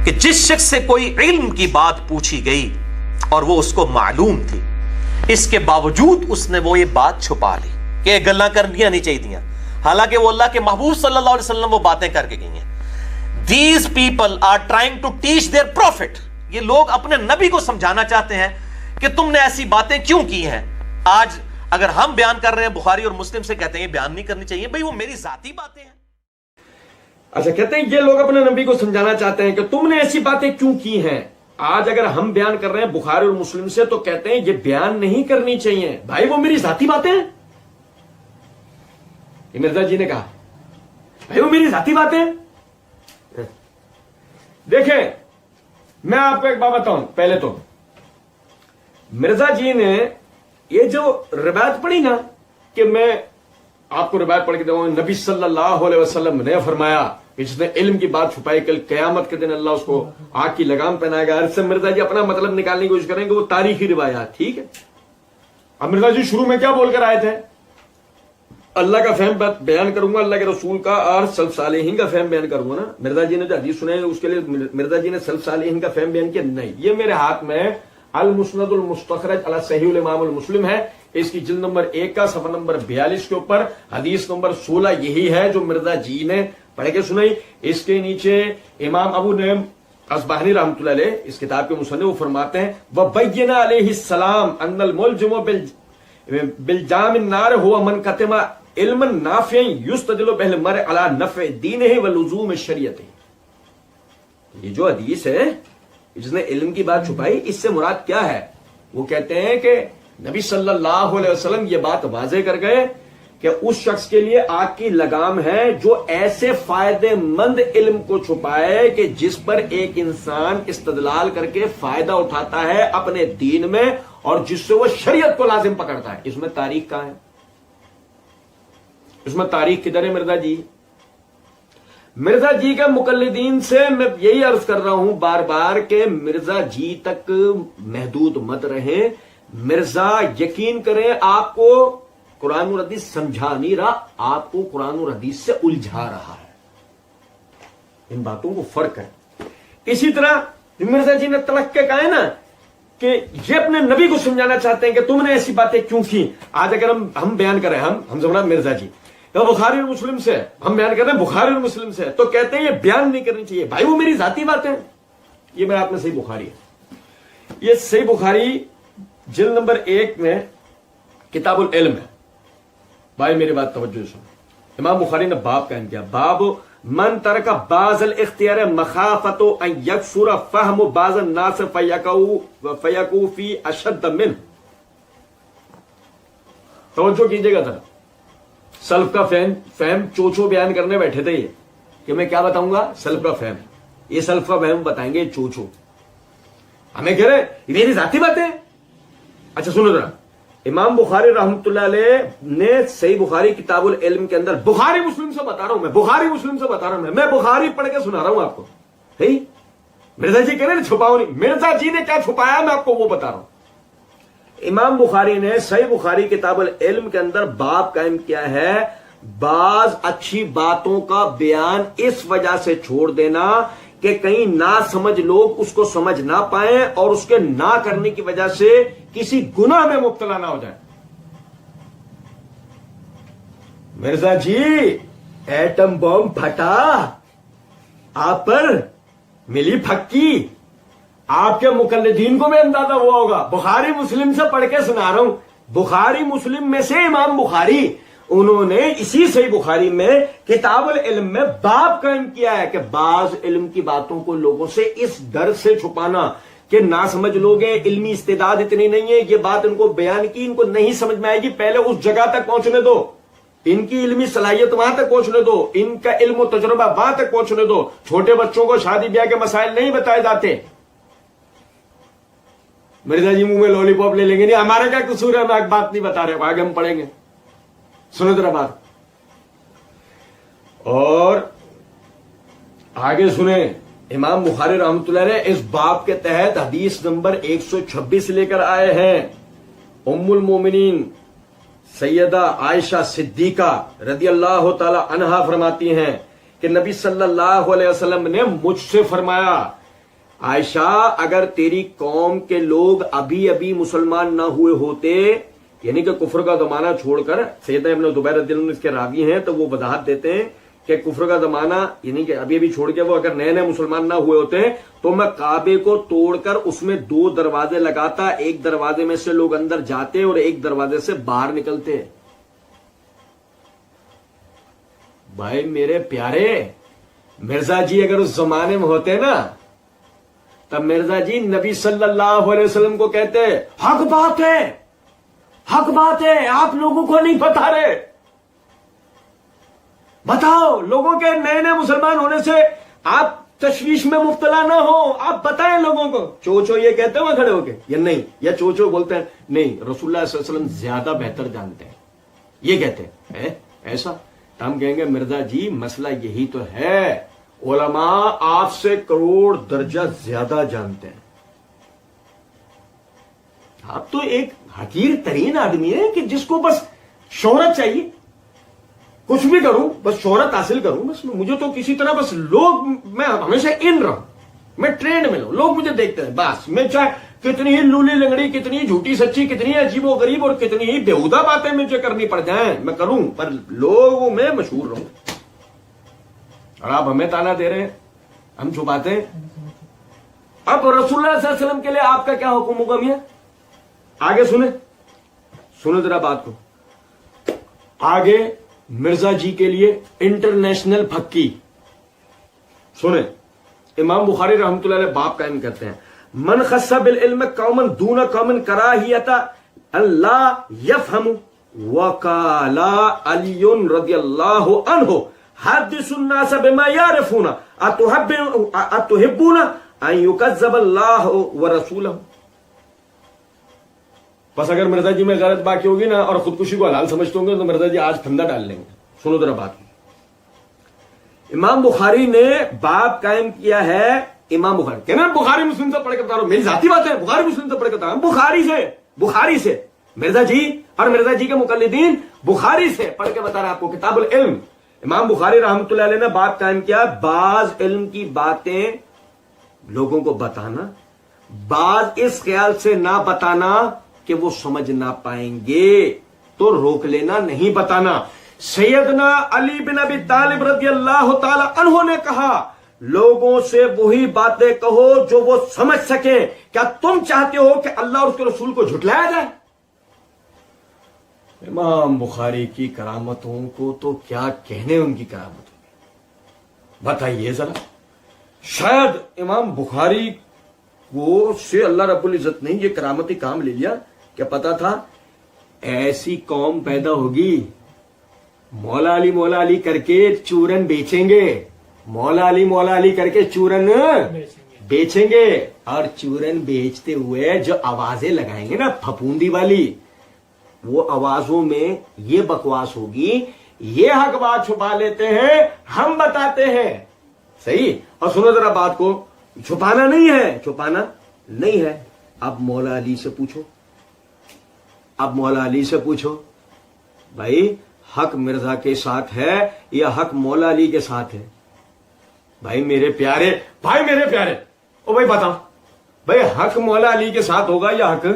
کہ جس شخص سے کوئی علم کی بات پوچھی گئی اور وہ اس کو معلوم تھی، اس کے باوجود اس نے وہ یہ بات چھپا لی کہ یہ گلاں کرنیاں نہیں چاہیے، حالانکہ وہ اللہ کے محبوب صلی اللہ علیہ وسلم وہ باتیں کر کے گئی ہیں. These people are trying to teach their prophet. یہ لوگ اپنے نبی کو سمجھانا چاہتے ہیں کہ تم نے ایسی باتیں کیوں کی ہیں. آج اگر ہم بیان کر رہے ہیں بخاری اور مسلم سے، کہتے ہیں یہ بیان نہیں کرنی چاہیے. بھئی وہ میری ذاتی باتیں ہیں. اچھا، کہتے ہیں یہ لوگ اپنے نبی کو سمجھانا چاہتے ہیں کہ تم نے ایسی باتیں کیوں کی ہیں. آج اگر ہم بیان کر رہے ہیں بخاری اور مسلم سے تو کہتے ہیں یہ بیان نہیں کرنی چاہیے. بھائی وہ میری ذاتی باتیں ہیں. یہ مرزا جی نے کہا بھائی وہ میری ذاتی باتیں ہیں. دیکھیں میں آپ کو ایک بات بتاؤں. پہلے تو مرزا جی نے یہ جو روایت پڑھی نا، کہ میں آپ کو روایت پڑھ کے دوں، نبی صلی اللہ علیہ وسلم نے فرمایا کہ جس نے علم کی بات چھپائی کل قیامت کے دن اللہ اس کو آگ کی لگام پہنائے گا. اس سے مرزا جی اپنا مطلب نکالنے کی کوشش کریں گے وہ تاریخی روایات. ٹھیک ہے، اب مرزا جی شروع میں کیا بول کر آئے تھے؟ اللہ کا فہم بیان کروں گا، اللہ کے رسول کا اور سلف صالحین کا فہم بیان کروں گا نا. مرزا جی نے جو حدیث سنے اس کے لیے مرزا جی نے سلف صالحین کا فہم بیان کیا؟ نہیں. یہ میرے ہاتھ میں المسند المستخرج علی صحیح الامام المسلم ہے. اس کی جلد نمبر 1 کا صفحہ نمبر 42 کے اوپر حدیث نمبر 16 یہی ہے جو مرزا جی نے پڑھ کے سنائی. اس کے نیچے امام ابو نعیم اصبہانی رحمۃ اللہ علیہ اس کتاب کے مصنف وہ فرماتے ہیں وَبَيَّنَ عَلَيْهِ السلام أَنَّ الْمُلْجِمُ بِالْجَامِ النَّارِ هُوَ مَنْ كَتَمَ علما نافعا يستدل به المرء على نفع دینه ولزوم شریعته. یہ جو حدیث ہے جس نے علم کی بات چھپائی، اس سے مراد کیا ہے؟ وہ کہتے ہیں کہ نبی صلی اللہ علیہ وسلم یہ بات واضح کر گئے کہ اس شخص کے لیے آگ کی لگام ہے جو ایسے فائدے مند علم کو چھپائے کہ جس پر ایک انسان استدلال کر کے فائدہ اٹھاتا ہے اپنے دین میں اور جس سے وہ شریعت کو لازم پکڑتا ہے. اس میں تاریخ کہاں ہے؟ اس میں تاریخ کدھر ہے مرزا جی؟ مرزا جی کے مقلدین سے میں یہی عرض کر رہا ہوں بار بار کہ مرزا جی تک محدود مت رہیں. مرزا یقین کریں آپ کو قرآن اور حدیث سمجھا نہیں رہا، آپ کو قرآن اور حدیث سے الجھا رہا ہے. ان باتوں کو فرق ہے. اسی طرح مرزا جی نے تلق کے کہا ہے نا کہ یہ اپنے نبی کو سمجھانا چاہتے ہیں کہ تم نے ایسی باتیں کیوں کی. آج اگر ہم بیان کریں، ہم زمانہ مرزا جی بخاری اور مسلم سے ہم بیان کر رہے ہیں بخاری اور مسلم سے، تو کہتے ہیں یہ بیان نہیں کرنی چاہیے. بھائی وہ میری ذاتی باتیں. یہ میرے ہاتھ میں صحیح بخاری ہے. یہ صحیح بخاری جلد نمبر 1 میں کتاب العلم ہے. بھائی میری بات توجہ سن. امام بخاری نے باب قائم کیا، باب من ترک بعض الاختیار مخافت ان یکثر فهم بعض الناس فیقع فی اشد منه. توجہ کیجیے گا ذرا. سلف کا فہم چوچو بیان کرنے بیٹھے تھے یہ کہ میں کیا بتاؤں گا؟ سلف کا فہم. یہ سلف کا فہم بتائیں گے چوچو. ہمیں کہہ رہے میری ذاتی باتیں. اچھا سنو ذرا. امام بخاری رحمۃ اللہ علیہ نے صحیح بخاری کتاب العلم کے اندر بخاری مسلم سے بتا رہا ہوں، میں بخاری پڑھ کے سنا رہا ہوں آپ کو. مرزا جی کہہ رہے چھپاؤ نہیں. مرزا جی نے کیا چھپایا میں آپ کو وہ بتا رہا ہوں. امام بخاری نے صحیح بخاری کتاب العلم کے اندر باب قائم کیا ہے، بعض اچھی باتوں کا بیان اس وجہ سے چھوڑ دینا کہ کہیں نہ سمجھ لوگ اس کو سمجھ نہ پائیں اور اس کے نہ کرنے کی وجہ سے کسی گناہ میں مبتلا نہ ہو جائیں. مرزا جی ایٹم بم پھٹا، آپ پر ملی پھکی. آپ کے مقلدین کو بھی اندازہ ہوا ہوگا. بخاری مسلم سے پڑھ کے سنا رہا ہوں. بخاری مسلم میں سے امام بخاری انہوں نے اسی صحیح بخاری میں کتاب العلم میں باب قائم کیا ہے کہ بعض علم کی باتوں کو لوگوں سے اس ڈر سے چھپانا کہ نہ سمجھ لوگ ہیں، علمی استعداد اتنی نہیں ہے، یہ بات ان کو بیان کی ان کو نہیں سمجھ میں آئے گی، پہلے اس جگہ تک پہنچنے دو. ان کی علمی صلاحیت وہاں تک پہنچنے دو، ان کا علم و تجربہ وہاں تک پہنچنے دو. چھوٹے بچوں کو شادی بیاہ کے مسائل نہیں بتائے جاتے. مرزا جی منہ میں لولی پاپ لے لیں گے، نہیں ہمارا کیا قصور ہے، ہم ایک بات نہیں بتا رہے، آگے ہم پڑھیں گے. سنو ذرا بات اور آگے سنیں. امام بخاری رحمۃ اللہ علیہ اس باب کے تحت حدیث نمبر 126 لے کر آئے ہیں. ام المومنین سیدہ عائشہ صدیقہ رضی اللہ تعالی عنہا فرماتی ہیں کہ نبی صلی اللہ علیہ وسلم نے مجھ سے فرمایا عائشہ اگر تیری قوم کے لوگ ابھی ابھی مسلمان نہ ہوئے ہوتے، یعنی کہ کفر کا زمانہ چھوڑ کر، سیدنا ابن زبیر رضی اللہ عنہ اس کے راوی ہیں تو وہ وضاحت دیتے ہیں کہ کفر کا زمانہ یعنی کہ ابھی ابھی چھوڑ کے وہ اگر نئے نئے مسلمان نہ ہوئے ہوتے ہیں تو میں کعبے کو توڑ کر اس میں 2 دروازے لگاتا، ایک دروازے میں سے لوگ اندر جاتے اور ایک دروازے سے باہر نکلتے۔ بھائی میرے پیارے، مرزا جی اگر اس زمانے میں ہوتے نا تب مرزا جی نبی صلی اللہ علیہ وسلم کو کہتے حق بات ہے، حق بات ہے، آپ لوگوں کو نہیں بتا رہے، بتاؤ، لوگوں کے نئے نئے مسلمان ہونے سے آپ تشویش میں مبتلا نہ ہو، آپ بتائیں لوگوں کو۔ چوچو یہ کہتے ہیں کھڑے ہو کے یا نہیں، یا چوچو بولتے ہیں نہیں، رسول اللہ صلی اللہ علیہ وسلم زیادہ بہتر جانتے ہیں، یہ کہتے ہیں ایسا، ہم کہیں گے مرزا جی مسئلہ یہی تو ہے، علماء آپ سے کروڑ درجہ زیادہ جانتے ہیں، آپ تو ایک حقیر ترین آدمی ہے کہ جس کو بس شہرت چاہیے، کچھ بھی کروں بس شہرت حاصل کروں، بس مجھے تو کسی طرح بس لوگ، میں ہمیشہ ان رہوں، میں ٹرینڈ میں لوں، لوگ مجھے دیکھتے ہیں، بس میں چاہے کتنی ہی لولی لنگڑی، کتنی ہی جھوٹی سچی، کتنی ہی عجیب و غریب اور کتنی ہی بےہودہ باتیں مجھے کرنی پڑ جائیں میں کروں، پر لوگوں میں مشہور رہوں۔ اور آپ ہمیں تانا دے رہے ہیں، ہم چھپاتے ہیں۔ اب رسول اللہ صلی اللہ علیہ وسلم کے لیے آپ کا کیا حکم ہوگا میاں؟ آگے سنیں ذرا بات کو، آگے مرزا جی کے لیے انٹرنیشنل پھکی سنیں۔ امام بخاری رحمۃ اللہ علیہ باب قائم کرتے ہیں، من خص بالعلم قوما دون قوم کراہیت لا یفہم، وقال علی رضی اللہ عنہ حدث الناس بما يعرفون اتحبون ان يكذب اللہ ورسولہ۔ بس اگر مرزا جی میں غلط باقی ہوگی نا اور خودکشی کو حلال سمجھتے ہوں گے تو مرزا جی آج پھندا ڈال لیں گے۔ سنو ذرا بات، امام بخاری نے باب قائم کیا ہے، امام بخاری کہنا بخاری مسلم سے پڑھ کے بتا رہا ہوں، میری ذاتی بات ہے، بخاری مسلم سے پڑھ کے بتا رہا ہوں، بخاری سے مرزا جی اور مرزا جی کے مقلدین بخاری سے پڑھ کے بتا رہا آپ کو، کتاب العلم امام بخاری رحمۃ اللہ علیہ نے باب قائم کیا، بعض علم کی باتیں لوگوں کو بتانا، بعض اس خیال سے نہ بتانا کہ وہ سمجھ نہ پائیں گے تو روک لینا، نہیں بتانا۔ سیدنا علی بن ابی طالب رضی اللہ تعالی عنہ نے کہا لوگوں سے وہی باتیں کہو جو وہ سمجھ سکیں، کیا تم چاہتے ہو کہ اللہ اور اس کے رسول کو جھٹلایا جائے؟ امام بخاری کی کرامتوں کو تو کیا کہنے، ان کی کرامتوں بتائیے ذرا۔ شاید امام بخاری کو سے اللہ رب العزت نے یہ کرامتی کام لے لیا کہ پتا تھا ایسی قوم پیدا ہوگی، مولا علی کر کے چورن بیچیں گے، مولا علی کر کے چورن بیچیں گے، اور چورن بیچتے ہوئے جو آوازیں لگائیں گے نا پھپوندی والی، وہ آوازوں میں یہ بکواس ہوگی، یہ حق بات چھپا لیتے ہیں، ہم بتاتے ہیں، صحیح۔ اور سنو ذرا بات کو، چھپانا نہیں ہے۔ اب مولا علی سے پوچھو، بھائی حق مرزا کے ساتھ ہے یا حق مولا علی کے ساتھ ہے؟ بھائی میرے پیارے، او بھائی بتاؤ، بھائی حق مولا علی کے ساتھ ہوگا یا حق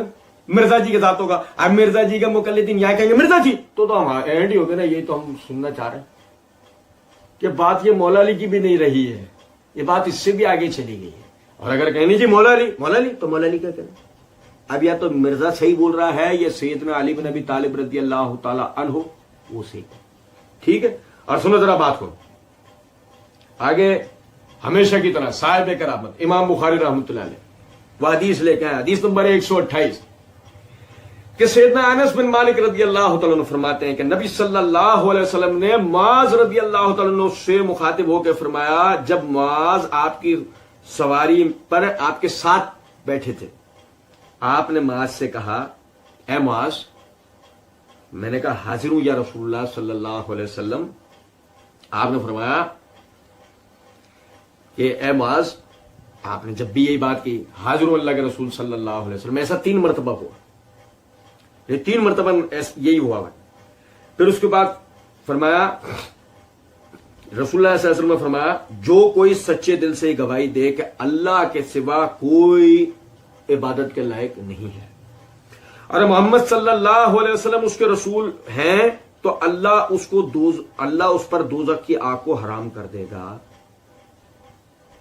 مرزا جی کے ساتھ ہوگا؟ اب مرزا جی کا مقلدین یہاں کہیں گے مرزا جی، تو ہم اینڈ ہی ہو گئے نا، یہ تو ہم سننا چاہ رہے ہیں کہ بات یہ مولا علی کی بھی نہیں رہی ہے، یہ بات اس سے بھی آگے چلی گئی ہے۔ اور اگر کہیں جی مولا علی تو مولا علی کیا کریں؟ اب یا تو مرزا صحیح بول رہا ہے یا سیدنا علی بن ابی طالب رضی اللہ تعالی عنہ وہ صحیح، ٹھیک ہے۔ اور سنو ذرا بات کو آگے، ہمیشہ کی طرح صاحب کرامت امام بخاری رحمۃ اللہ علیہ وہ حدیث لے کے آئے، حدیث نمبر 128 کہ سیدنا انس بن مالک رضی اللہ تعالیٰ عنہ فرماتے ہیں کہ نبی صلی اللہ علیہ وسلم نے معاذ رضی اللہ تعالیٰ عنہ سے مخاطب ہو کے فرمایا، جب معاذ آپ کی سواری پر آپ کے ساتھ بیٹھے تھے، آپ نے معاذ سے کہا اے معاذ، میں نے کہا حاضر ہوں یا رسول اللہ صلی اللہ علیہ وسلم۔ آپ نے فرمایا کہ اے معاذ، آپ نے جب بھی یہی بات کی حاضر ہوں اللہ کے رسول صلی اللہ علیہ وسلم، ایسا 3 مرتبہ ہوا، یہ 3 مرتبہ یہی ہوا ہے۔ پھر اس کے بعد فرمایا رسول اللہ صلی اللہ علیہ وسلم نے فرمایا جو کوئی سچے دل سے گواہی دے کہ اللہ کے سوا کوئی عبادت کے لائق نہیں ہے اور محمد صلی اللہ علیہ وسلم اس کے رسول ہیں تو اللہ اس پر دوزخ کی آگ کو حرام کر دے گا.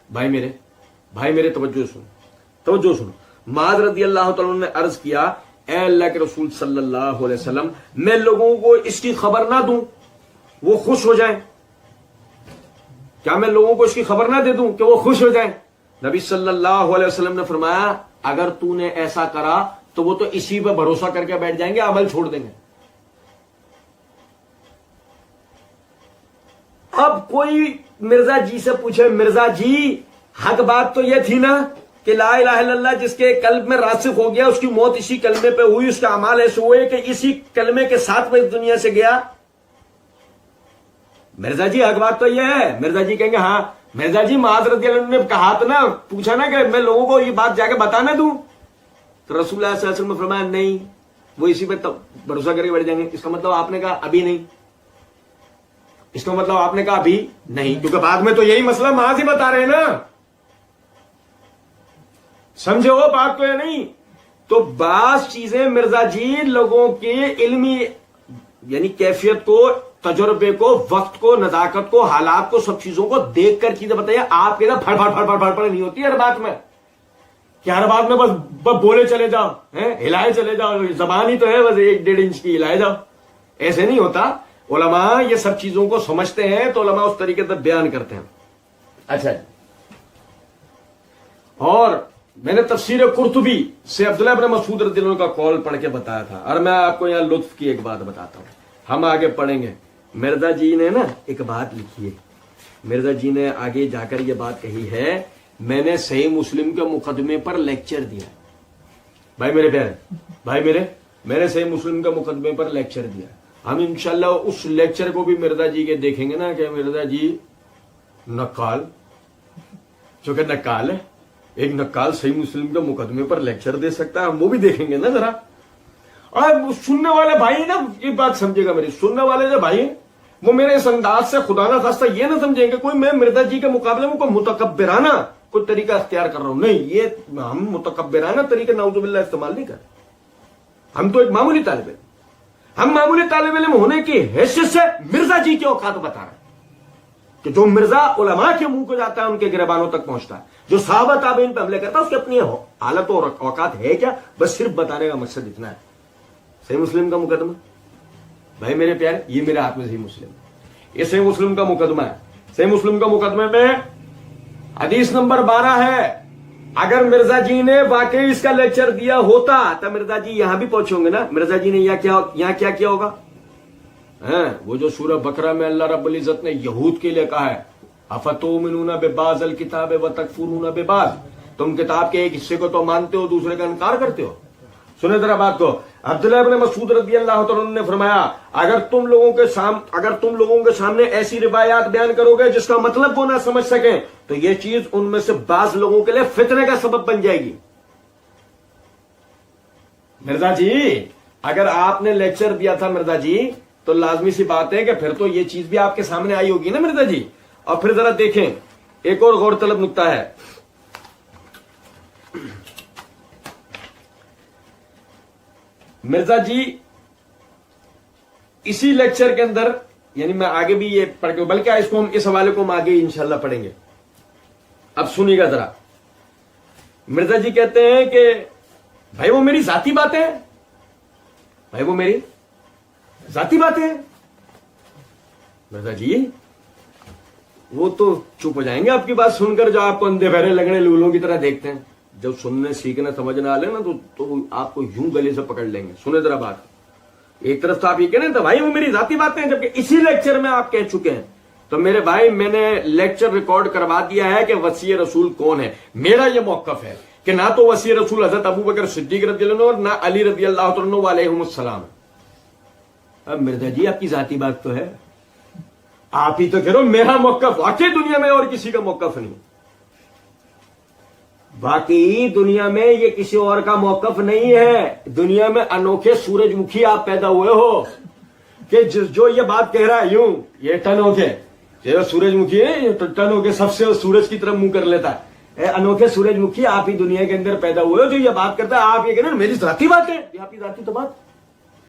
بھائی میرے توجہ سنو. معاذ رضی اللہ تعالیٰ نے عرض کیا اے اللہ کے رسول صلی اللہ علیہ وسلم میں لوگوں کو اس کی خبر نہ دوں وہ خوش ہو جائیں؟ کیا میں لوگوں کو اس کی خبر نہ دے دوں کہ وہ خوش ہو جائیں؟ نبی صلی اللہ علیہ وسلم نے فرمایا اگر تو نے ایسا کرا تو وہ تو اسی پہ بھروسہ کر کے بیٹھ جائیں گے, عمل چھوڑ دیں گے. اب کوئی مرزا جی سے پوچھے مرزا جی حق بات تو یہ تھی نا کہ لا الہ الا اللہ جس کے قلب میں راسخ ہو گیا اس کی موت اسی کلمے پہ ہوئی, اس کے اعمال ایسے ہوئے کہ اسی کلمے کے ساتھ میں اس دنیا سے گیا. مرزا جی حق بات تو یہ ہے. مرزا جی کہیں گے ہاں. مرزا جی معاذ رضی اللہ عنہ نے کہا تو نا, پوچھا نا کہ میں لوگوں کو یہ بات جا کے بتانا دوں, تو رسول اللہ صلی اللہ علیہ وسلم نے فرمایا نہیں وہ اسی پہ بھروسہ کر کے بیٹھ جائیں گے. اس کا مطلب آپ نے کہا ابھی نہیں, اس کا مطلب آپ نے کہا ابھی نہیں, کیونکہ بعد میں تو یہی مسئلہ معاذ ہی بتا رہے ہیں نا. سمجھے وہ بات تو ہے نہیں. تو بعض چیزیں مرزا جی لوگوں کے علمی یعنی کیفیت کو, تجربے کو, وقت کو, نزاکت کو, حالات کو, سب چیزوں کو دیکھ کر چیزیں بتائیے. آپ کے ادھر پھڑ پھڑ نہیں ہوتی ہر بات میں کہ ہر بات میں بس بولے چلے جاؤ, ہلائے چلے جاؤ, زبان ہی تو ہے بس 1.5 انچ کی, ہلائے جاؤ. ایسے نہیں ہوتا. علماء یہ سب چیزوں کو سمجھتے ہیں تو علماء اس طریقے سے بیان کرتے ہیں. اچھا, اور میں نے تفسیر قرطبی سے عبداللہ ابن مسعود رضی اللہ عنہ کا قول پڑھ کے بتایا تھا, اور میں آپ کو یہاں لطف کی ایک بات بتاتا ہوں, ہم آگے پڑھیں گے. مرزا جی نے نا ایک بات لکھی ہے, مرزا جی نے آگے جا کر یہ بات کہی ہے میں نے صحیح مسلم کے مقدمے پر لیکچر دیا. بھائی میرے پیارے, میں نے صحیح مسلم کے مقدمے پر لیکچر دیا. ہم انشاءاللہ اس لیکچر کو بھی مرزا جی کے دیکھیں گے نا کہ مرزا جی نقال, چونکہ نقال ہے, ایک نقال صحیح مسلم کے مقدمے پر لیکچر دے سکتا ہے, ہم وہ بھی دیکھیں گے نا ذرا. اور سننے والے بھائی نا یہ بات سمجھے گا, میری سننے والے جو بھائی وہ میرے اس انداز سے خدا نہ خواستہ یہ نہ سمجھیں کہ کوئی میں مرزا جی کے مقابلے میں کوئی متکبرانہ کوئی طریقہ اختیار کر رہا ہوں. نہیں, یہ ہم متکبرانہ طریقے نعوذ باللہ استعمال نہیں کر رہے. ہم تو ایک معمولی طالب علم, ہم معمولی طالب علم ہونے کی حیثیت سے مرزا جی کی اوقات بتا رہے ہیں کہ جو مرزا علماء کے منہ کو جاتا ہے ان کے گریبانوں تک پہنچتا ہے, جو صحابہ تابعین پہ حملے کرتا ہے اس کی اپنی حالت اور اوقات ہے کیا, بس صرف بتانے کا مقصد اتنا ہے. صحیح مسلم کا مقدمہ بھائی میرے پیارے, یہ میرے ہاتھ میں صحیح مسلم, یہ صحیح مسلم کا مقدمہ ہے. صحیح مسلم کا مقدمے میں حدیث نمبر 12 ہے. اگر مرزا جی نے واقعی اس کا لیکچر دیا ہوتا تو مرزا جی یہاں بھی پہنچے ہوں گے نا. مرزا جی نے یہاں کیا کیا ہوگا, وہ جو سورہ بقرہ میں اللہ رب العزت نے یہود کے لیے کہا ہے افتؤمنون ببعض الکتاب وتکفرون ببعض, تم کتاب کے ایک حصے کو تو مانتے ہو دوسرے کا انکار کرتے ہو. سنیں ذرا بات کو. عبداللہ ابن مسعود رضی اللہ تعالیٰ عنہ نے فرمایا اگر تم لوگوں کے سامنے ایسی روایات بیان کرو گے جس کا مطلب وہ نہ سمجھ سکیں تو یہ چیز ان میں سے بعض لوگوں کے لیے فتنے کا سبب بن جائے گی. مرزا جی اگر آپ نے لیکچر دیا تھا مرزا جی تو لازمی سی بات ہے کہ پھر تو یہ چیز بھی آپ کے سامنے آئی ہوگی نا مرزا جی. اور پھر ذرا دیکھیں ایک اور غور طلب نکتہ ہے. مرزا جی اسی لیکچر کے اندر, یعنی میں آگے بھی یہ پڑھ کے, بلکہ اس حوالے کو ہم آگے انشاءاللہ پڑھیں گے. اب سنیے گا ذرا. مرزا جی کہتے ہیں کہ بھائی وہ میری ذاتی باتیں ہیں, بھائی وہ میری ذاتی باتیں ہیں. مرزا جی وہ تو چپ ہو جائیں گے آپ کی بات سن کر, جو آپ کو اندھے بہرے لگنے لولوں کی طرح دیکھتے ہیں. جب سننے سیکھنے سمجھنے والے نا تو آپ کو یوں گلے سے پکڑ لیں گے. سنیں ذرا بات. ایک طرف تو آپ یہ کہہ رہے ہیں تو بھائی وہ میری ذاتی باتیں ہیں, جبکہ اسی لیکچر میں آپ کہہ چکے ہیں. تو میرے بھائی میں نے لیکچر ریکارڈ کروا دیا ہے کہ وصی رسول کون ہے. میرا یہ موقف ہے کہ نہ تو وصی رسول حضرت ابو بکر صدیق رضی اللہ عنہ اور نہ علی رضی اللہ عنہ علیہم السلام. اب مرزا جی آپ کی ذاتی بات تو ہے, آپ ہی تو کہہ رہو میرا موقف, واقعی دنیا میں اور کسی کا موقف نہیں. باقی دنیا میں یہ کسی اور کا موقف نہیں ہے. دنیا میں انوکھے سورج مکھی آپ پیدا ہوئے ہو کہ جو یہ بات کہہ رہا ہے یوں یہ ٹن ہو کے, یہ سورج مکھی ہے، یہ ٹن ہو کے سب سے سورج کی طرف منہ کر لیتا ہے۔ انوکھے سورج مکھی، آپ ہی دنیا کے اندر پیدا ہوئے ہو جو یہ بات کرتا ہے، آپ یہ کہنا میری ذاتی بات ہے، یہ آپ کی ذاتی تو بات